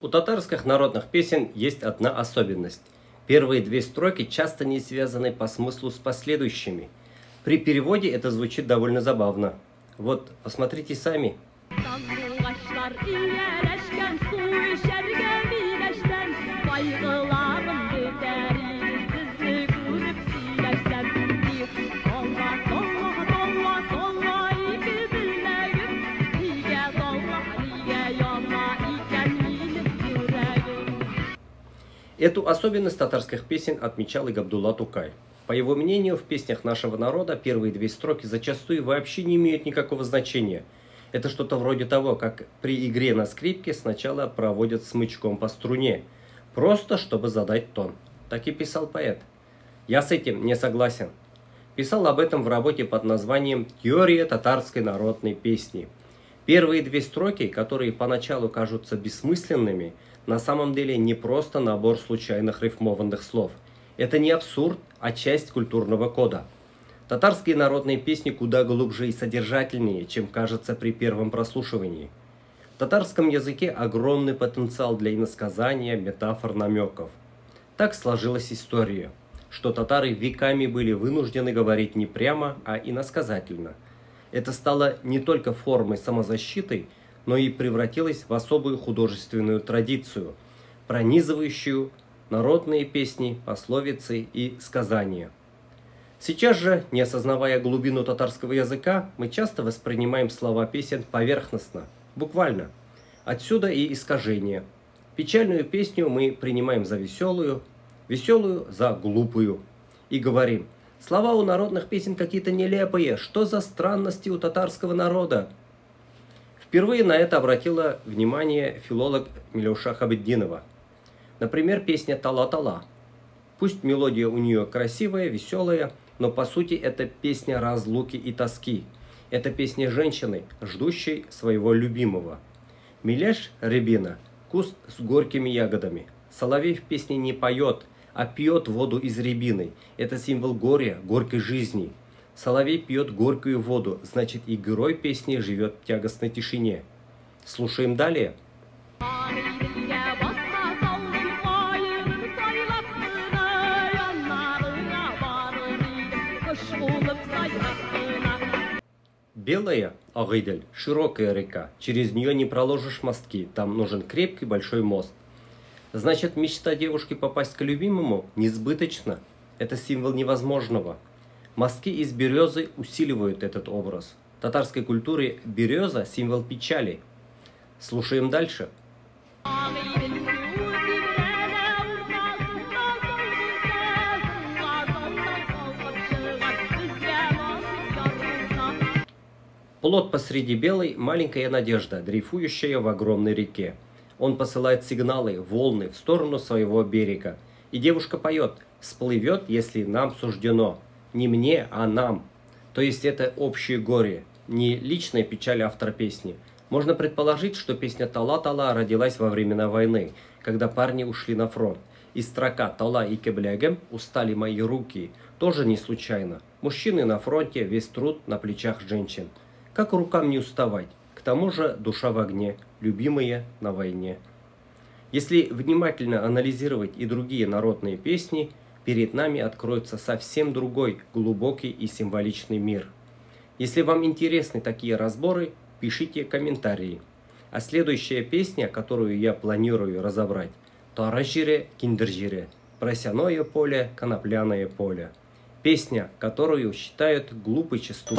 У татарских народных песен есть одна особенность. Первые две строки часто не связаны по смыслу с последующими. При переводе это звучит довольно забавно. Вот, посмотрите сами. Эту особенность татарских песен отмечал и Габдулла Тукай. По его мнению, в песнях нашего народа первые две строки зачастую вообще не имеют никакого значения. Это что-то вроде того, как при игре на скрипке сначала проводят смычком по струне, просто чтобы задать тон. Так и писал поэт. Я с этим не согласен. Писал об этом в работе под названием «Теория татарской народной песни». Первые две строки, которые поначалу кажутся бессмысленными, на самом деле не просто набор случайных рифмованных слов. Это не абсурд, а часть культурного кода. Татарские народные песни куда глубже и содержательнее, чем кажется при первом прослушивании. В татарском языке огромный потенциал для иносказания, метафор, намеков. Так сложилась история, что татары веками были вынуждены говорить не прямо, а иносказательно. Это стало не только формой самозащиты, но и превратилось в особую художественную традицию, пронизывающую народные песни, пословицы и сказания. Сейчас же, не осознавая глубину татарского языка, мы часто воспринимаем слова песен поверхностно, буквально. Отсюда и искажение. Печальную песню мы принимаем за веселую, веселую за глупую. И говорим: слова у народных песен какие-то нелепые, что за странности у татарского народа? Впервые на это обратила внимание филолог Милюша Хабетдинова. Например, песня «Тала-тала». Пусть мелодия у нее красивая, веселая, но по сути это песня разлуки и тоски. Это песня женщины, ждущей своего любимого. Милеш рябина, куст с горькими ягодами. Соловей в песне не поет, а пьет воду из рябины. Это символ горя, горькой жизни. Соловей пьет горькую воду, значит и герой песни живет в тягостной тишине. Слушаем далее. Белая Агыдель – широкая река, через нее не проложишь мостки, там нужен крепкий большой мост. Значит, мечта девушки попасть к любимому несбыточна, это символ невозможного. Мостки из березы усиливают этот образ. В татарской культуре береза – символ печали. Слушаем дальше. Плот посреди белой – маленькая надежда, дрейфующая в огромной реке. Он посылает сигналы, волны в сторону своего берега. И девушка поет: «Всплывет, если нам суждено». Не мне, а нам. То есть это общее горе, не личная печаль автора песни. Можно предположить, что песня «Тала-тала» родилась во времена войны, когда парни ушли на фронт. И строка «Тала и кеблягем» «Устали мои руки» тоже не случайно. Мужчины на фронте, весь труд на плечах женщин. Как рукам не уставать? К тому же душа в огне, любимые на войне. Если внимательно анализировать и другие народные песни, перед нами откроется совсем другой, глубокий и символичный мир. Если вам интересны такие разборы, пишите комментарии. А следующая песня, которую я планирую разобрать, «Таражире киндержире» – «Просяное поле, конопляное поле». Песня, которую считают глупой частушкой.